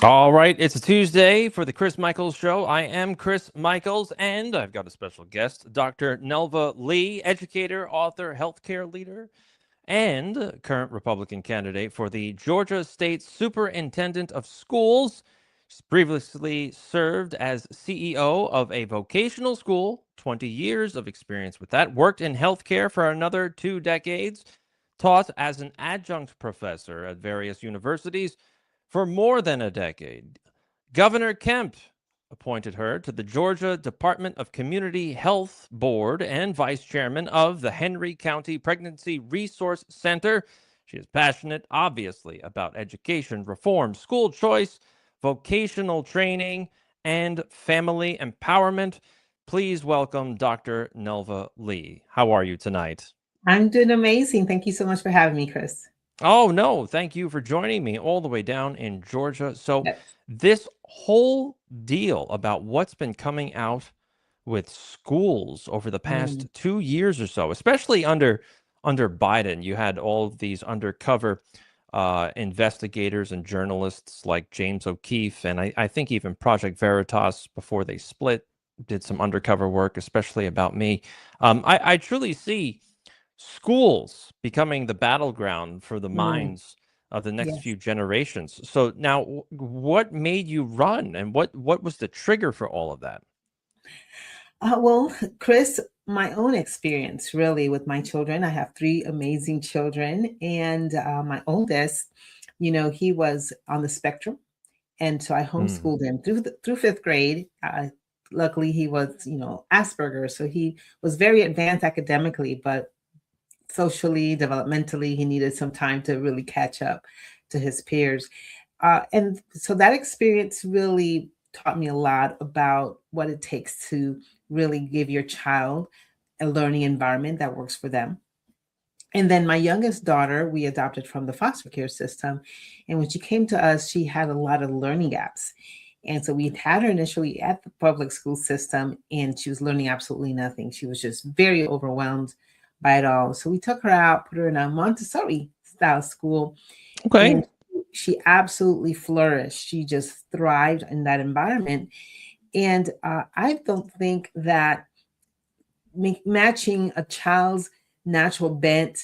All right, it's a Tuesday for the Chris Michaels Show. I am Chris Michaels, and I've got a special guest, Dr. Nelva Lee, educator, author, healthcare leader, and current Republican candidate for the Georgia State Superintendent of Schools. She's previously served as CEO of a vocational school, 20 years of experience with that, worked in healthcare for another 2 decades, taught as an adjunct professor at various universities for more than a decade. Governor Kemp appointed her to the Georgia Department of Community Health Board and vice chairman of the Henry County Pregnancy Resource Center. She is passionate, obviously, about education reform, school choice, vocational training, and family empowerment. Please welcome Dr. Nelva Lee. How are you tonight? I'm doing amazing. Thank you so much for having me, Chris. Oh, no. Thank you for joining me all the way down in Georgia. So, Yes. this whole deal about what's been coming out with schools over the Mm, past 2 years or so, especially under Biden, you had all of these undercover investigators and journalists like James O'Keefe, and I think even Project Veritas before they split did some undercover work, especially about me. I truly see schools becoming the battleground for the mm, minds of the next yes. few generations. So now, what made you run, and what was the trigger for all of that? Well, Chris, my own experience really with my children. I have three amazing children, and my oldest, he was on the spectrum, and so I Hmm. homeschooled him through fifth grade. Luckily, he was, Asperger's, so he was very advanced academically, but socially, developmentally, he needed some time to really catch up to his peers. And so that experience really taught me a lot about what it takes to really give your child a learning environment that works for them. And then my youngest daughter, we adopted from the foster care system. And when she came to us, she had a lot of learning gaps. And so we had her initially at the public school system, and she was learning absolutely nothing. She was just very overwhelmed by it all. So we took her out, put her in a Montessori style school, Okay. and she absolutely flourished. She just thrived in that environment. And I don't think that matching a child's natural bent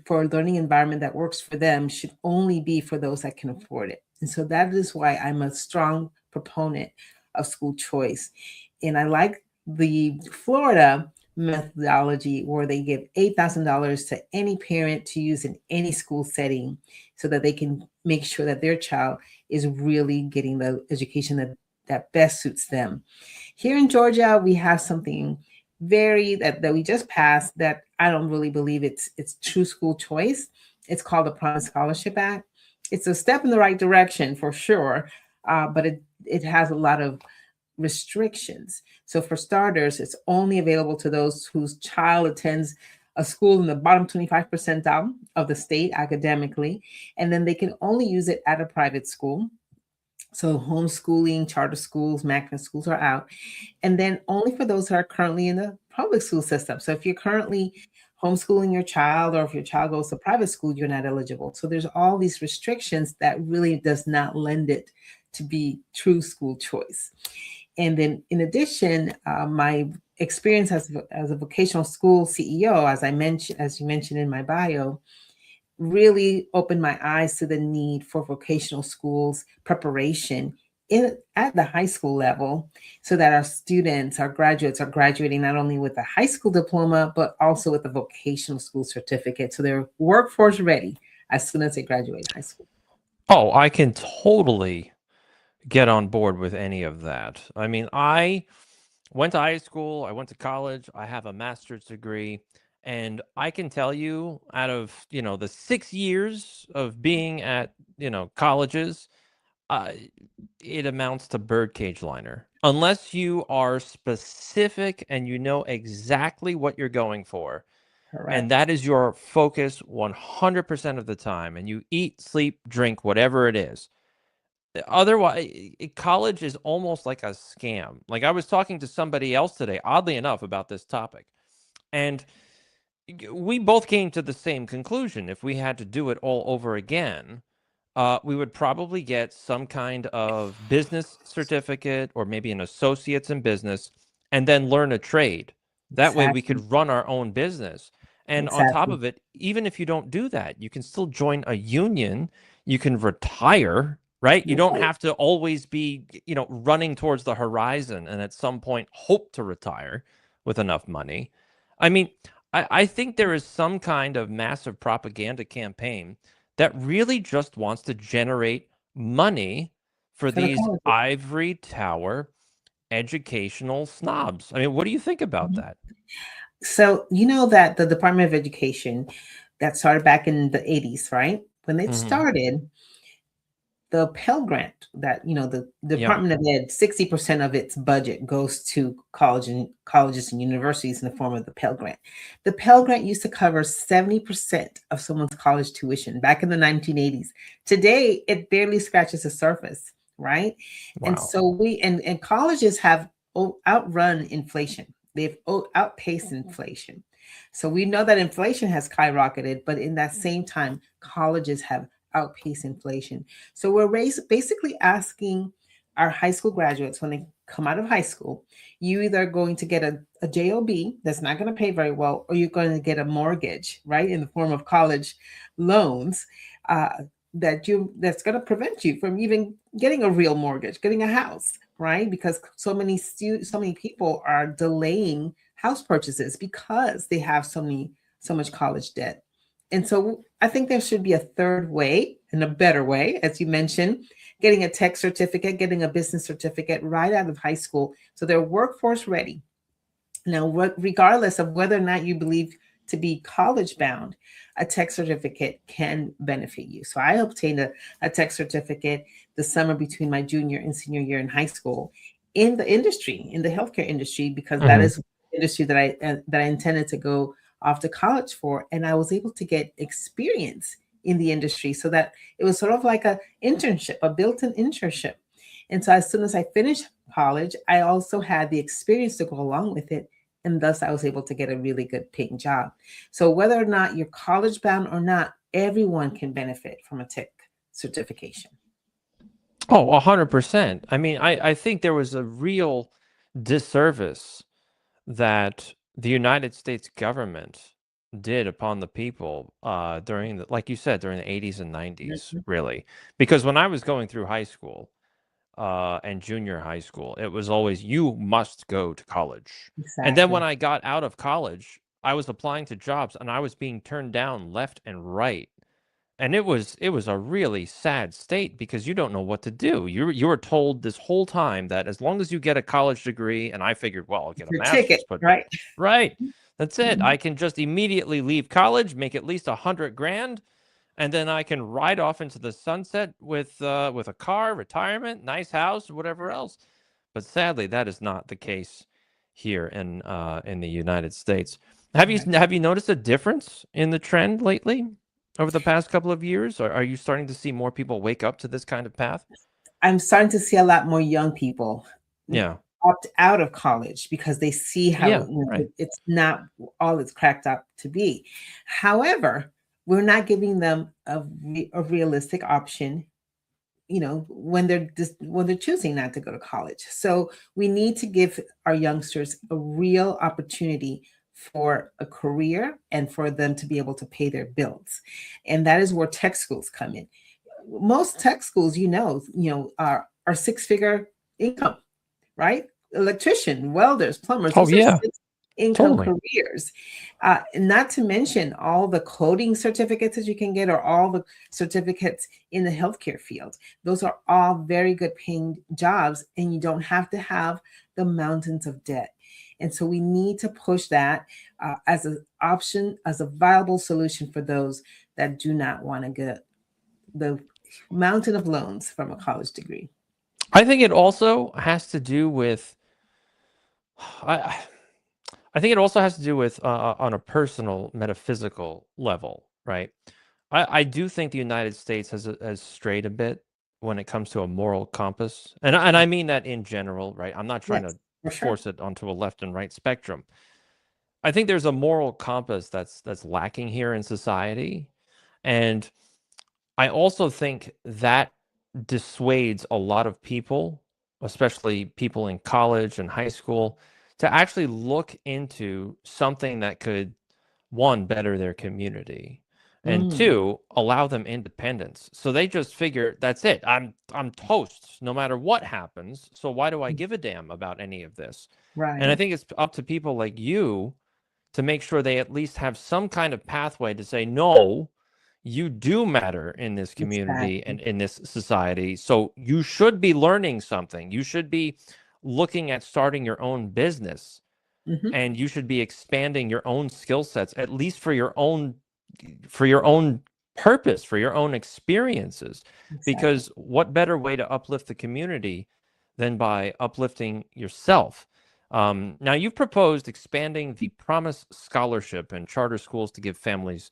for a learning environment that works for them should only be for those that can afford it. And so that is why I'm a strong proponent of school choice. And I like the Florida methodology where they give $8,000 to any parent to use in any school setting so that they can make sure that their child is really getting the education that best suits them. Here in Georgia, we have something that we just passed that I don't really believe it's true school choice. It's called the Promise Scholarship Act. It's a step in the right direction for sure, but it has a lot of restrictions. So for starters, it's only available to those whose child attends a school in the bottom 25 percentile of the state academically, and then they can only use it at a private school. So homeschooling, charter schools, magnet schools are out. And then only for those that are currently in the public school system. So if you're currently homeschooling your child, or if your child goes to private school, you're not eligible. So there's all these restrictions that really does not lend it to be true school choice. And then in addition, my experience as a vocational school CEO, as you mentioned in my bio, really opened my eyes to the need for vocational schools preparation at the high school level so that our students, our graduates, are graduating not only with a high school diploma, but also with a vocational school certificate. So they're workforce ready as soon as they graduate high school. Oh, I can totally get on board with any of that. I mean, I went to high school, I went to college, I have a master's degree, and I can tell you out of, the 6 years of being at, colleges, uh, it amounts to birdcage liner. Unless you are specific and you know exactly what you're going for, and Correct. that is your focus 100% of the time, and you eat, sleep, drink, whatever it is. Otherwise, college is almost like a scam. Like I was talking to somebody else today, oddly enough, about this topic, and we both came to the same conclusion. If we had to do it all over again, we would probably get some kind of business certificate or maybe an associate's in business and then learn a trade. That way we Exactly. could run our own business. And on top Exactly. of it, even if you don't do that, you can still join a union. You can retire, right? You don't Right. have to always be, running towards the horizon and at some point hope to retire with enough money. I mean, I think there is some kind of massive propaganda campaign that really just wants to generate money for For the these colleges. ivory tower educational snobs. I mean, what do you think about Mhm. that? So you know that the Department of Education that started back in the 80s, right? When it Hmm. started, the Pell Grant that the Yeah. Department of Ed, 60% of its budget goes to colleges and universities in the form of the Pell Grant. The Pell Grant used to cover 70% of someone's college tuition back in the 1980s. Today, it barely scratches the surface, right? And Wow. so and colleges have outrun inflation. They've outpaced inflation. So we know that inflation has skyrocketed, but in that same time, colleges have outpaced inflation. So we're basically asking our high school graduates when they come out of high school, you either going to get a job that's not going to pay very well, or you're going to get a mortgage, right, in the form of college loans, uh, that's going to prevent you from even getting a real mortgage, getting a house, right? Because so many people are delaying house purchases because they have so much college debt. And so I think there should be a third way and a better way, as you mentioned, getting a tech certificate, getting a business certificate right out of high school so they're workforce ready. Now, regardless of whether or not you believe to be college bound, a tech certificate can benefit you. So I obtained a tech certificate the summer between my junior and senior year in high school in the industry, in the healthcare industry, because that Hmm. is the industry that I intended to go off to college for, and I was able to get experience in the industry, so that it was sort of like a internship, a built-in internship. And so as soon as I finished college, I also had the experience to go along with it. And thus I was able to get a really good paying job. So whether or not you're college bound or not, everyone can benefit from a tech certification. Oh, 100%. I mean, I think there was a real disservice that the United States government did upon the people during the, like you said, during the 80s and 90s, Mhm. really. Because when I was going through high school, and junior high school, it was always you must go to college. And then when Exactly. I got out of college, I was applying to jobs and I was being turned down left and right. And it was a really sad state because you don't know what to do. You were told this whole time that as long as you get a college degree, and I figured, well, I'll get a Your ticket, master's, but right? right, that's it. Mhm. I can just immediately leave college, make at least 100 grand, and then I can ride off into the sunset with a car, retirement, nice house, whatever else. But sadly, that is not the case here in the United States. Right. Have you noticed a difference in the trend lately over the past couple of years? Or are you starting to see more people wake up to this kind of path? I'm starting to see a lot more young people Yeah. opt out of college because they see how Yeah. Right. it's not all it's cracked up to be. However, we're not giving them a realistic option, when they're choosing not to go to college. So we need to give our youngsters a real opportunity for a career and for them to be able to pay their bills. And that is where tech schools come in. Most tech schools, are six-figure income, right? Electrician, welders, plumbers, Oh those are yeah. six income Totally. careers. Not to mention all the coding certificates that you can get, or all the certificates in the healthcare field. Those are all very good paying jobs, and you don't have to have the mountains of debt. And so we need to push that as an option, as a viable solution for those that do not want to get the mountain of loans from a college degree. I think it also has to do with I I think it also has to do with on a personal metaphysical level, right? I do think the United States has strayed a bit when it comes to a moral compass, and I mean that in general, right? I'm not trying Yes, to for sure. force it onto a left and right spectrum. I think there's a moral compass that's lacking here in society, and I also think that dissuades a lot of people, especially people in college and high school, to actually look into something that could, one, better their community, and Mm, two, allow them independence. So they just figure that's it. I'm toast no matter what happens. So why do I give a damn about any of this? And I right. think it's up to people like you to make sure they at least have some kind of pathway to say, no, you do matter in this community and Exactly. in this society. So you should be learning something. You should be looking at starting your own business, Hmm. and you should be expanding your own skill sets, at least for your own purpose, for your own experiences. Exactly. Because what better way to uplift the community than by uplifting yourself? Now, you've proposed expanding the Promise Scholarship and charter schools to give families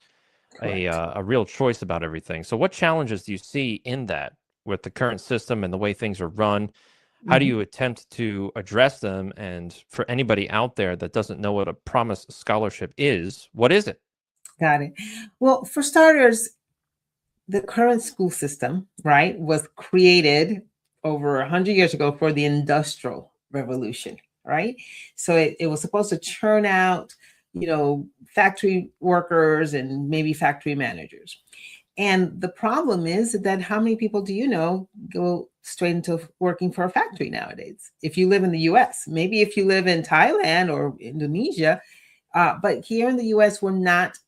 Correct. a real choice about everything. So, what challenges do you see in that with the current system and the way things are run? How do Hmm. you attempt to address them? And for anybody out there that doesn't know what a Promise Scholarship is, what is it? Got it. Well, for starters, the current school system, right, was created over 100 years ago for the Industrial Revolution, right? So it was supposed to churn out, factory workers and maybe factory managers. And the problem is that how many people do you know go straight into working for a factory nowadays? If you live in the US, maybe if you live in Thailand or Indonesia, but here in the US, we're not,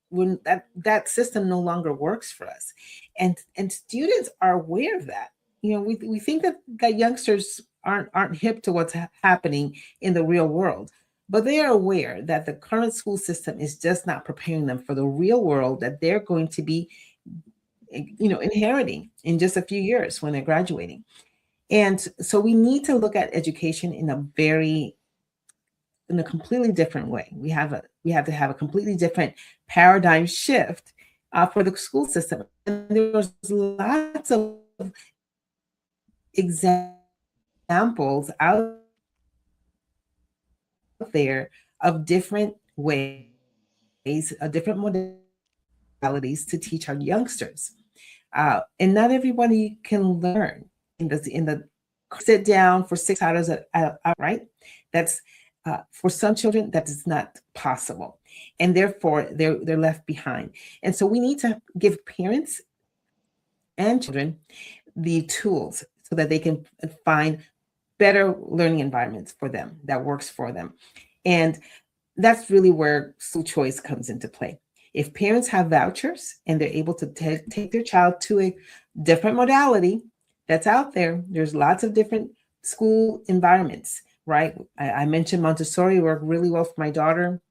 when that system no longer works for us. And students are aware of that. We think that youngsters aren't hip to what's happening in the real world, but they are aware that the current school system is just not preparing them for the real world that they're going to be inheriting in just a few years when they're graduating. And so we need to look at education in a completely different way. We have to have a completely different paradigm shift for the school system. And there's lots of examples out there of different ways, different modalities to teach our youngsters. And not everybody can learn in the sit down for 6 hours right. That's for some children that is not possible, and therefore they're left behind. And so we need to give parents and children the tools so that they can find better learning environments for them that works for them. And that's really where school choice comes into play. If parents have vouchers and they're able to take their child to a different modality that's out there, there's lots of different school environments, right? I mentioned Montessori worked really well for my daughter.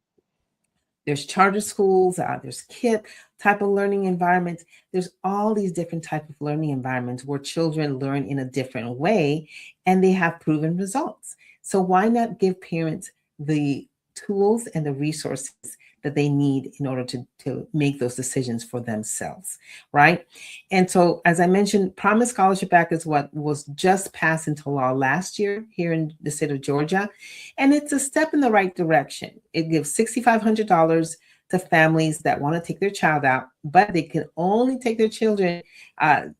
There's charter schools, there's KIP type of learning environments. There's all these different type of learning environments where children learn in a different way and they have proven results. So why not give parents the tools and the resources that they need in order to make those decisions for themselves, right? And so, as I mentioned, Promise Scholarship Act is what was just passed into law last year here in the state of Georgia. And it's a step in the right direction. It gives $6,500 to families that want to take their child out, but they can only take their children,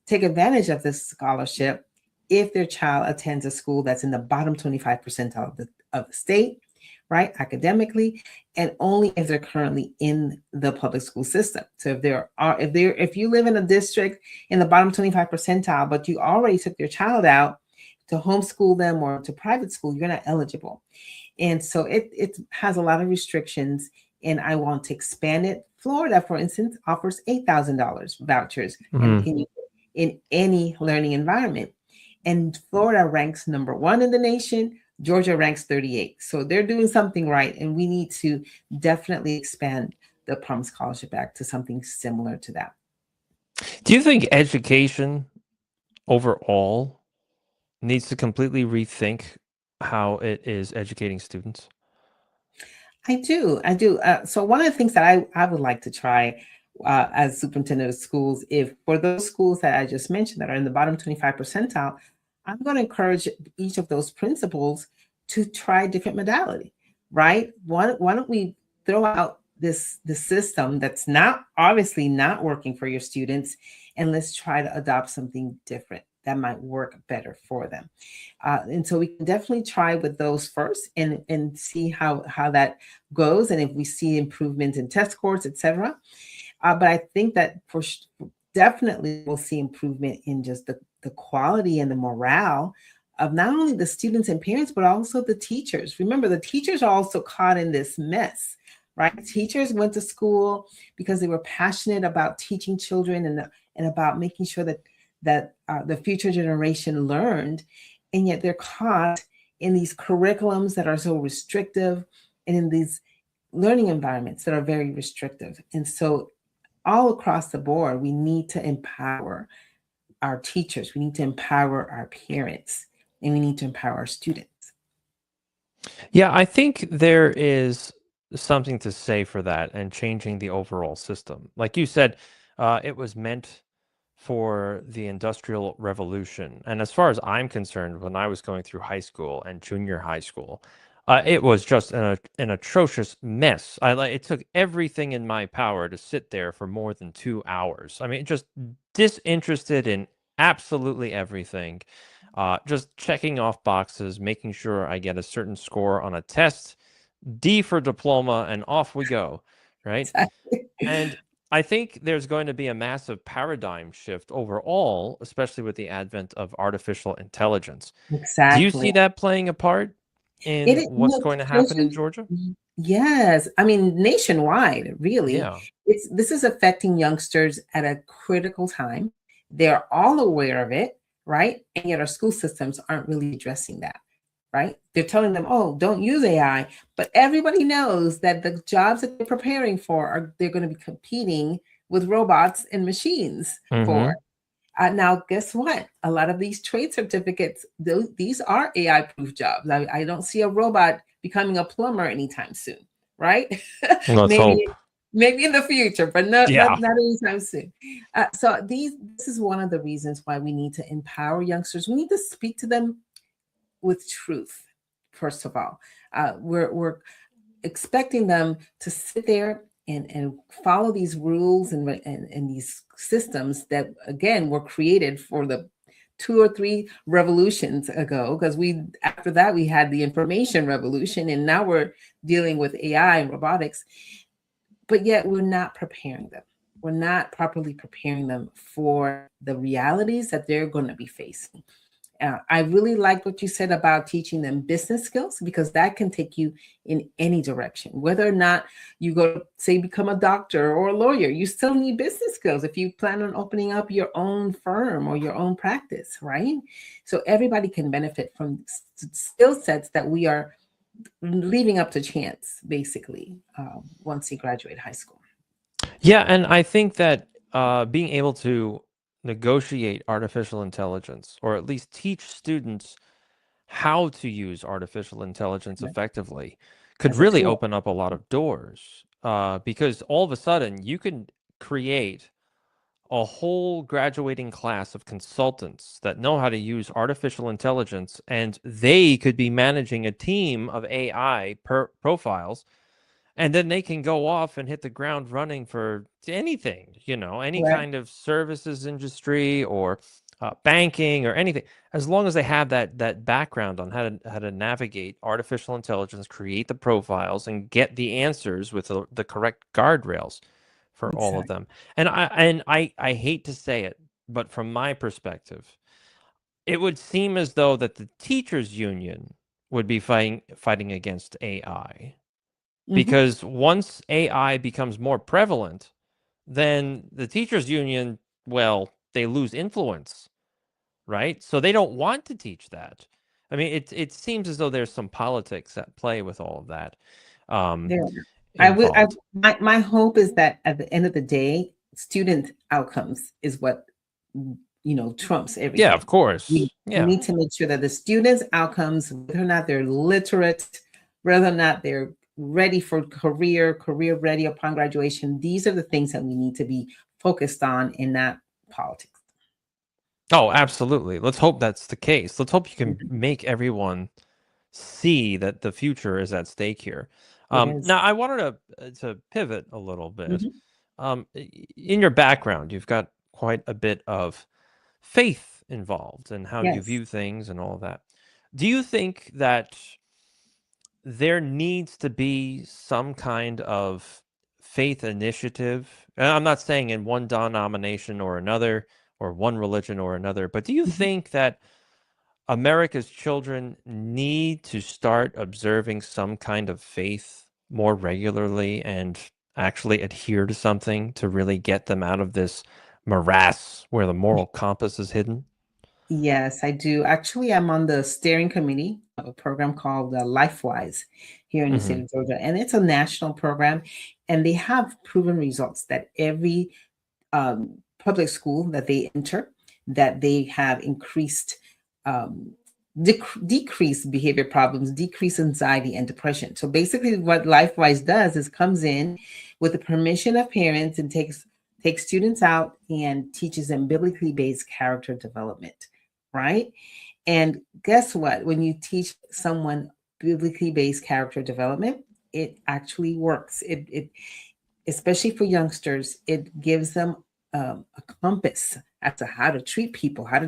take advantage of this scholarship if their child attends a school that's in the bottom 25 percentile of the state, right, academically, and only if they're currently in the public school system. So if you live in a district in the bottom 25 percentile, but you already took your child out to homeschool them or to private school, you're not eligible. And so it has a lot of restrictions, and I want to expand it. Florida, for instance, offers $8,000 vouchers Mhm. in any learning environment. And Florida ranks number 1 in the nation. Georgia ranks 38. So they're doing something right. And we need to definitely expand the Promise Scholarship Act to something similar to that. Do you think education overall needs to completely rethink how it is educating students? I do. I do. So one of the things that I would like to try as superintendent of schools, if for those schools that I just mentioned that are in the bottom 25 percentile, I'm going to encourage each of those principals to try different modality, right? Why don't we throw out the system that's not obviously not working for your students and let's try to adopt something different that might work better for them. And so we can definitely try with those first and see how that goes, and if we see improvements in test scores, etc. But I think that definitely we'll see improvement in just the quality and the morale of not only the students and parents, but also the teachers. Remember, the teachers are also caught in this mess, right? Teachers went to school because they were passionate about teaching children and about making sure that the future generation learned, and yet they're caught in these curriculums that are so restrictive and in these learning environments that are very restrictive. And so all across the board, we need to empower our teachers, we need to empower our parents, and we need to empower our students. Yeah, I think there is something to say for that and changing the overall system. Like you said, it was meant for the Industrial Revolution. And as far as I'm concerned, when I was going through high school and junior high school, it was just an atrocious mess. It took everything in my power to sit there for more than 2 hours. I mean, just disinterested in absolutely everything. Just checking off boxes, making sure I get a certain score on a test, D for diploma, and off we go, right? Exactly. And I think there's going to be a massive paradigm shift overall, especially with the advent of artificial intelligence. Do you Exactly. see that playing a part It in is, what's going to happen in Georgia? yes. I mean, nationwide, really. Yeah. This is affecting youngsters at a critical time. They're all aware of it, right? And yet our school systems aren't really addressing that, right? They're telling them, oh, don't use AI. But everybody knows that the jobs that they're preparing for they're going to be competing with robots and machines for. Mm-hmm. Now, guess what? A lot of these trade certificates, these are AI proof jobs. I don't see a robot becoming a plumber anytime soon, right? Let's maybe hope. maybe in the future, but not Yeah. anytime soon. So this is one of the reasons why we need to empower youngsters. We need to speak to them with truth. First of all, we're expecting them to sit there and follow these rules and these systems that again were created for the 2 or 3 revolutions ago, because we after that we had the information revolution, and now we're dealing with AI and robotics, but yet we're not preparing them. We're not properly preparing them for the realities that they're going to be facing. I really like what you said about teaching them business skills, because that can take you in any direction. Whether or not you go, say, become a doctor or a lawyer, you still need business skills if you plan on opening up your own firm or your own practice, right? So everybody can benefit from skill sets that we are leaving up to chance, basically, once they graduate high school. Yeah, and I think that being able to negotiate artificial intelligence, or at least teach students how to use artificial intelligence Yeah. effectively, could As a really tool. open up a lot of doors. Because all of a sudden, you can create a whole graduating class of consultants that know how to use artificial intelligence, and they could be managing a team of AI profiles, and then they can go off and hit the ground running for anything, any Right. kind of services industry or banking or anything, as long as they have that background on how to navigate artificial intelligence, create the profiles, and get the answers with the correct guardrails for all of Exactly. them. And I hate to say it, but from my perspective, it would seem as though that the teachers union would be fighting against AI, Hmm. because once AI becomes more prevalent, then the teachers union, well, they lose influence, right? So they don't want to teach that. I mean, it seems as though there's some politics at play with all of that um, There. I would. involved. My hope is that at the end of the day, student outcomes is what trumps Yeah, of everything. We course. we Yeah. need to make sure that the students' outcomes, whether or not they're literate, whether or not they're ready for career ready upon graduation, these are the things that we need to be focused on, and not politics. Oh, absolutely. Let's hope that's the case. Let's hope you can Mhm. make everyone see that the future is at stake here. It is. Now, I wanted to pivot a little bit. Mhm. In your background, you've got quite a bit of faith involved and how you Yes. view things and all that. Do you think that there needs to be some kind of faith initiative? And I'm not saying in one denomination or another, or one religion or another, but do you Mhm. think that America's children need to start observing some kind of faith more regularly and actually adhere to something to really get them out of this morass where the moral compass is hidden? Yes, I do. Actually, I'm on the steering committee of a program called LifeWise here in the state Hmm. of Georgia, and it's a national program, and they have proven results that every public school that they enter, that they have increased, um, decreased behavior problems, decreased anxiety and depression. So basically, what LifeWise does is comes in with the permission of parents and takes students out and teaches them biblically based character development, right? And guess what? When you teach someone biblically based character development, it actually works. It especially for youngsters, it gives them a compass as to how to treat people, how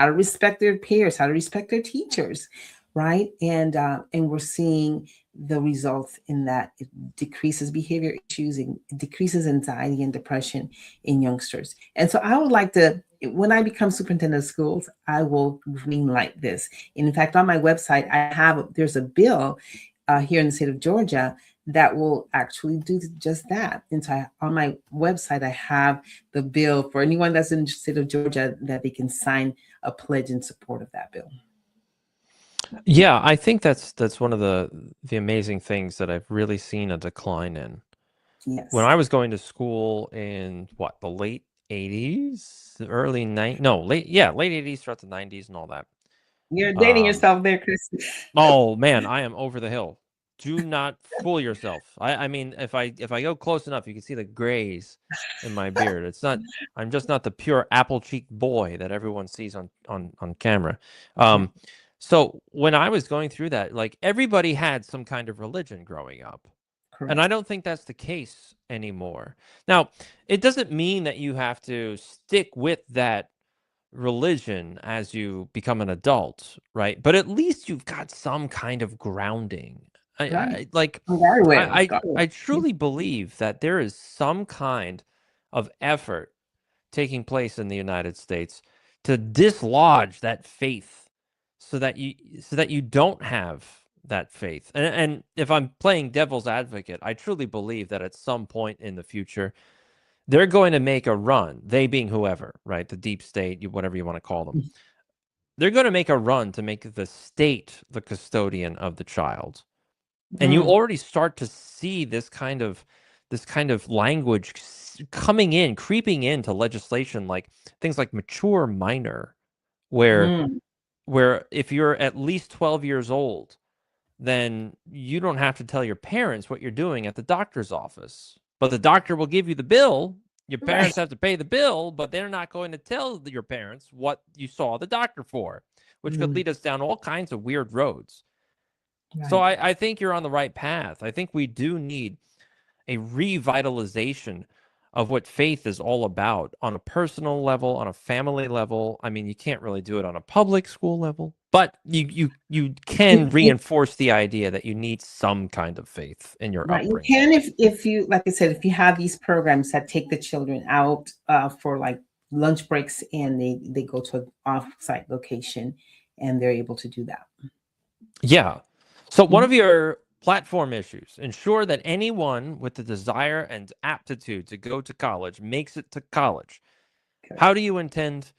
to respect their peers, how to respect their teachers, right? And we're seeing the results in that it decreases behavior issues and it decreases anxiety and depression in youngsters. And so I would like to, when I become superintendent of schools, I will green light this. And in fact, on my website, there's a bill here in the state of Georgia that will actually do just that. And so on my website, I have the bill for anyone that's in the state of Georgia that they can sign a pledge in support of that bill. Yeah, I think that's one of the amazing things that I've really seen a decline in. When Yes. I was going to school in what, the late 80s, early 90s, no, late 80s throughout the 90s and all that. You're dating Um, yourself there, Chris. oh man, I am over the hill. Do not fool yourself. I mean, if I go close enough, you can see the grays in my beard. It's not. I'm just not the pure apple cheeked boy that everyone sees on camera. Right. Um, so when I was going through that, like everybody had some kind of religion growing up. And I Correct. don't think that's the case anymore. Now, it doesn't mean that you have to stick with that religion as you become an adult, right? But at least you've got some kind of grounding. Right. Like Oh, very well. I Yeah. truly believe that there is some kind of effort taking place in the United States to dislodge that faith so that you don't have that faith. And if I'm playing devil's advocate, I truly believe that at some point in the future they're going to make a run, they being whoever, right? The deep state, whatever you want to call them. They're going to make a run to make the state the custodian of the child. And you Mm, already start to see this kind of language coming in, creeping into legislation, like things like mature minor, where mm, if you're at least 12 years old, then you don't have to tell your parents what you're doing at the doctor's office. But the doctor will give you the bill. Your right. parents have to pay the bill, but they're not going to tell your parents what you saw the doctor for, which could Mm, lead us down all kinds of weird roads. So right. I think you're on the right path. I think we do need a revitalization of what faith is all about on a personal level, on a family level. I mean, you can't really do it on a public school level, but you can reinforce the idea that you need some kind of faith in your Right. You upbringing. can if you, like I said, if you have these programs that take the children out for like lunch breaks and they go to an off-site location and they're able to do that. Yeah. So one Mhm. of your platform issues, ensure that anyone with the desire and aptitude to go to college makes it to college. Good. How do you intend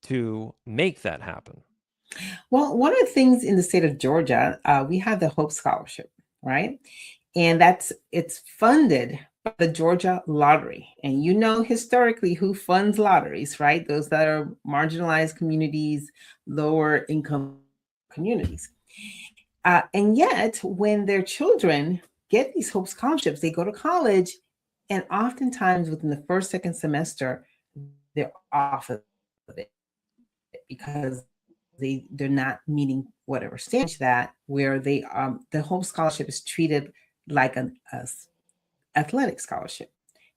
to make that happen? Well, one of the things in the state of Georgia, we have the Hope Scholarship, right? And it's funded by the Georgia Lottery. And you know historically who funds lotteries, right? Those that are marginalized communities, lower income communities. And yet, when their children get these Hope Scholarships, they go to college, and oftentimes within the first, second semester, they're off of it because they're not meeting whatever stage that where they the Hope Scholarship is treated like an athletic scholarship,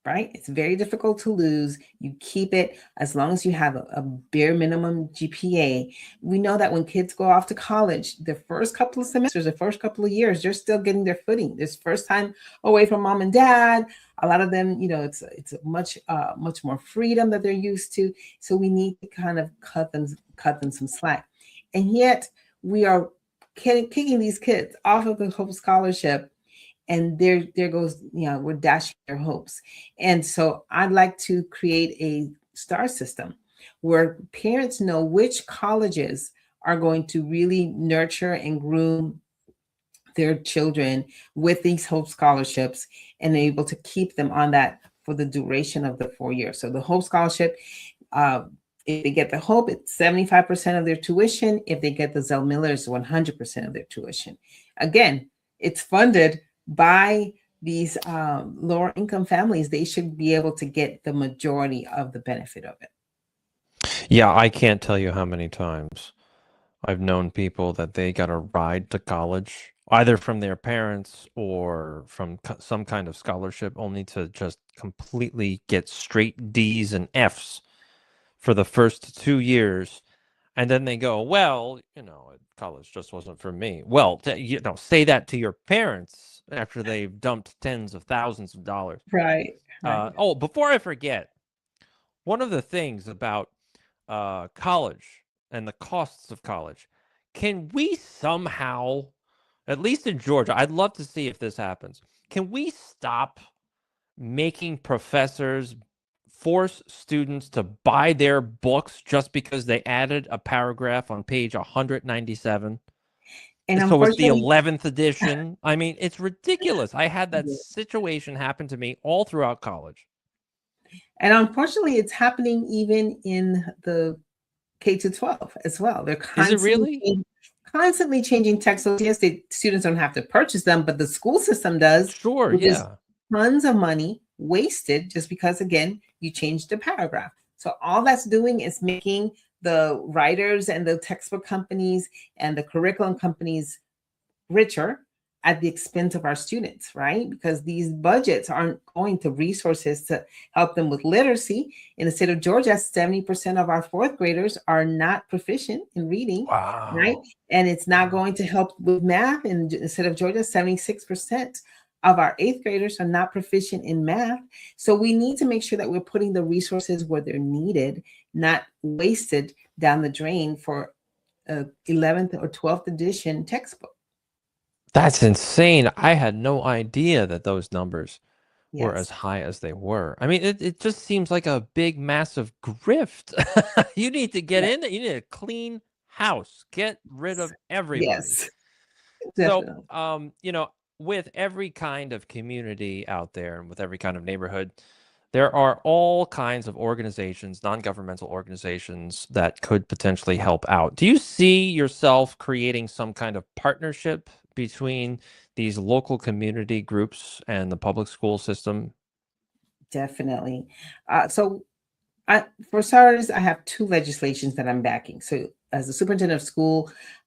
right? It's very difficult to lose. You keep it as long as you have a bare minimum GPA. We know that when kids go off to college, the first couple of semesters, the first couple of years, they're still getting their footing. This first time away from mom and dad. A lot of them, it's much more freedom that they're used to. So we need to kind of cut them some slack. And yet we are kicking these kids off of the Hope Scholarship, and there goes, we're dashing their hopes. And so I'd like to create a star system where parents know which colleges are going to really nurture and groom their children with these Hope Scholarships, and able to keep them on that for the duration of the 4 years. So the Hope Scholarship, if they get the Hope, it's 75% of their tuition. If they get the Zell Miller, it's 100% of their tuition. Again, it's funded by these lower income families. They should be able to get the majority of the benefit of it. Yeah, I can't tell you how many times I've known people that they got a ride to college, either from their parents or from some kind of scholarship, only to just completely get straight D's and F's for the first 2 years. And then they go, well, college just wasn't for me. Well, say that to your parents after they've dumped tens of thousands of dollars. Right. Before I forget, one of the things about college and the costs of college, can we somehow, at least in Georgia, I'd love to see if this happens, can we stop making professors force students to buy their books just because they added a paragraph on page 197? And so it's the 11th edition. I mean, it's ridiculous. I had that situation happen to me all throughout college. And unfortunately, it's happening even in the K-12 as well. They're constantly changing text. So yes, students don't have to purchase them, but the school system does. Sure, yeah. Tons of money wasted just because, again, you changed the paragraph. So all that's doing is making the writers and the textbook companies and the curriculum companies richer at the expense of our students, right? Because these budgets aren't going to resources to help them with literacy. In the state of Georgia, 70% of our fourth graders are not proficient in reading, right? And it's not going to help with math. In the state of Georgia, 76% of our eighth graders are not proficient in math. So we need to make sure that we're putting the resources where they're needed, not wasted down the drain for 11th or 12th edition textbook. That's insane. I had no idea that those numbers were as high as they were. I mean, it just seems like a big, massive grift. You need to get in there. You need a clean house. Get rid of everybody. Yes, definitely. So, with every kind of community out there and with every kind of neighborhood, there are all kinds of organizations, non-governmental organizations that could potentially help out. Do you see yourself creating some kind of partnership between these local community groups and the public school system? Definitely. For starters, I have two legislations that I'm backing. So as a superintendent of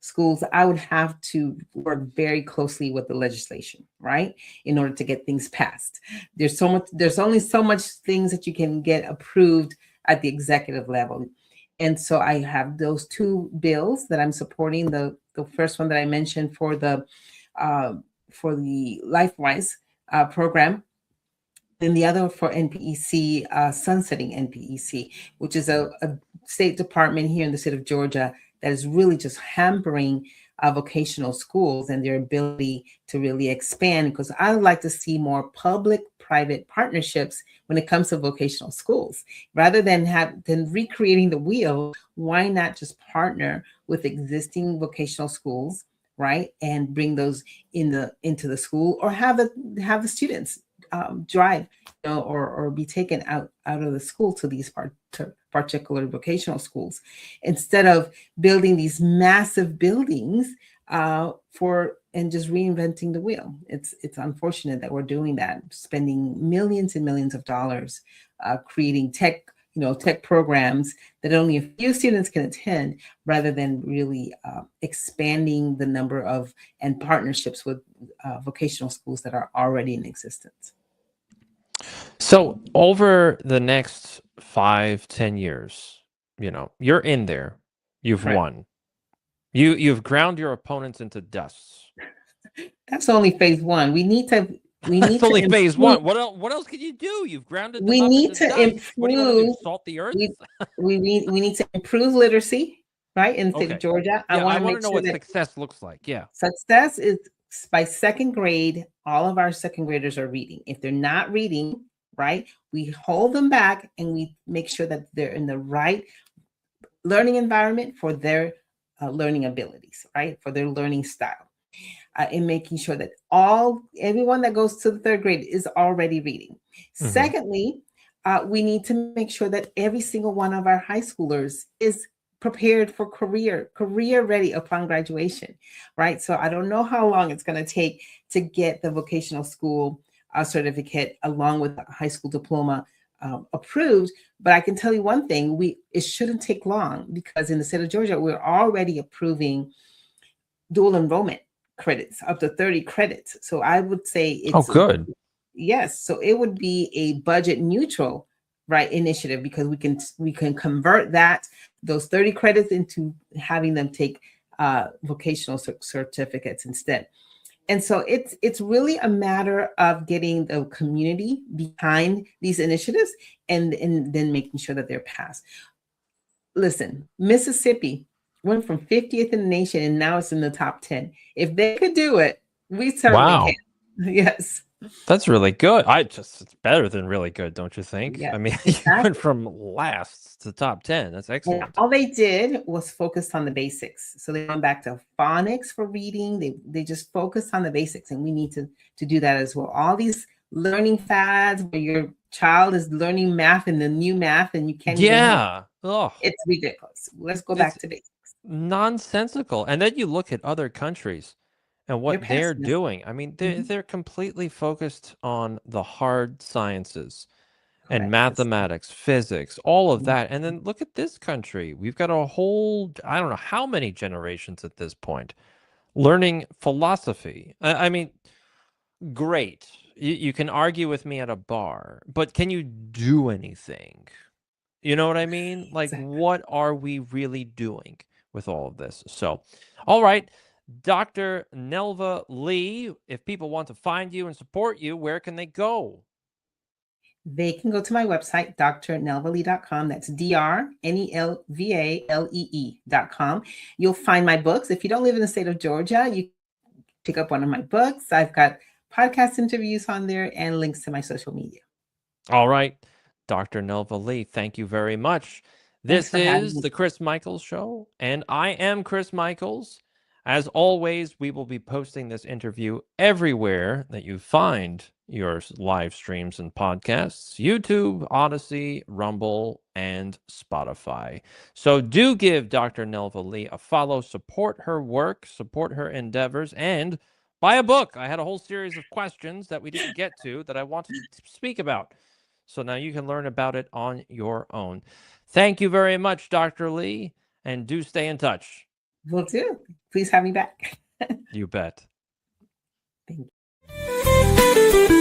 schools, I would have to work very closely with the legislation, right? In order to get things passed. There's only so much things that you can get approved at the executive level. And so I have those two bills that I'm supporting. The first one that I mentioned for the LifeWise program, and the other for NPEC, sunsetting NPEC, which is a state department here in the state of Georgia that is really just hampering vocational schools and their ability to really expand. Because I would like to see more public-private partnerships when it comes to vocational schools. Rather than recreating the wheel, why not just partner with existing vocational schools, right, and bring those into the school, or have the students drive, or be taken out of the school to these particular vocational schools, instead of building these massive buildings and just reinventing the wheel. It's unfortunate that we're doing that, spending millions and millions of dollars creating tech programs that only a few students can attend, rather than really expanding the number of and partnerships with vocational schools that are already in existence. So over the next 5, 10 years, you're in there. You've Correct. won. You've ground your opponents into dust. That's only phase one. We need to That's only phase improve. one. What else can you do? You've grounded them We up need into to dust. What do you want to do? improve. Salt the earth? We we need to improve literacy, right? In the state of Okay. Georgia, I Yeah, want I to want make to know sure what that success looks like. Yeah. success is by second grade. All of our second graders are reading. If they're not reading, right, we hold them back and we make sure that they're in the right learning environment for their learning abilities, right, for their learning style. In making sure that everyone that goes to the third grade is already reading. Mm-hmm. Secondly, we need to make sure that every single one of our high schoolers is prepared for career ready upon graduation, right? So I don't know how long it's going to take to get the vocational school certificate along with the high school diploma approved, but I can tell you one thing: it shouldn't take long, because in the state of Georgia, we're already approving dual enrollment credits up to 30 credits. So I would say Oh, it's good. yes. So it would be a budget neutral, right, initiative, because we can convert those 30 credits into having them take vocational certificates instead. And so it's really a matter of getting the community behind these initiatives, and then making sure that they're passed. Listen, Mississippi went from 50th in the nation and now it's in the top 10. If they could do it, we certainly can. Wow. Yes. That's really good. It's better than really good, don't you think? Yes, I mean, you went exactly. from last to top 10. That's And excellent. all they did was focus on the basics. So they went back to phonics for reading. They just focused on the basics, and we need to do that as well. All these learning fads where your child is learning math and the new math and you can't even help. Yeah. Oh, It's ridiculous. Let's go it's back to basics. nonsensical. And then you look at other countries and They're what they're passing us. doing. I mean, they're, Mhm. they're completely focused on the hard sciences and Correct. mathematics, physics, all of Mhm. that. And then look at this country. We've got a whole, I don't know how many generations at this point learning philosophy. I mean, great. You can argue with me at a bar, but can you do anything? You know what I mean? Like, Exactly. what are we really doing with all of this? So, all right, Dr. Nelva Lee, if people want to find you and support you, where can they go? They can go to my website, drnelvalee.com. That's drnelvalee.com. You'll find my books. If you don't live in the state of Georgia, you pick up one of my books. I've got podcast interviews on there and links to my social media. All right, Dr. Nelva Lee, thank you very much. Thanks This for having is me. the Chris Michaels Show, and I am Chris Michaels. As always, we will be posting this interview everywhere that you find your live streams and podcasts: YouTube, Odyssey, Rumble, and Spotify. So do give Dr. Nelva Lee a follow, support her work, support her endeavors, and buy a book. I had a whole series of questions that we didn't get to that I wanted to speak about. So now you can learn about it on your own. Thank you very much, Dr. Lee, and do stay in touch. Will do. Please have me back. You bet. Thank you.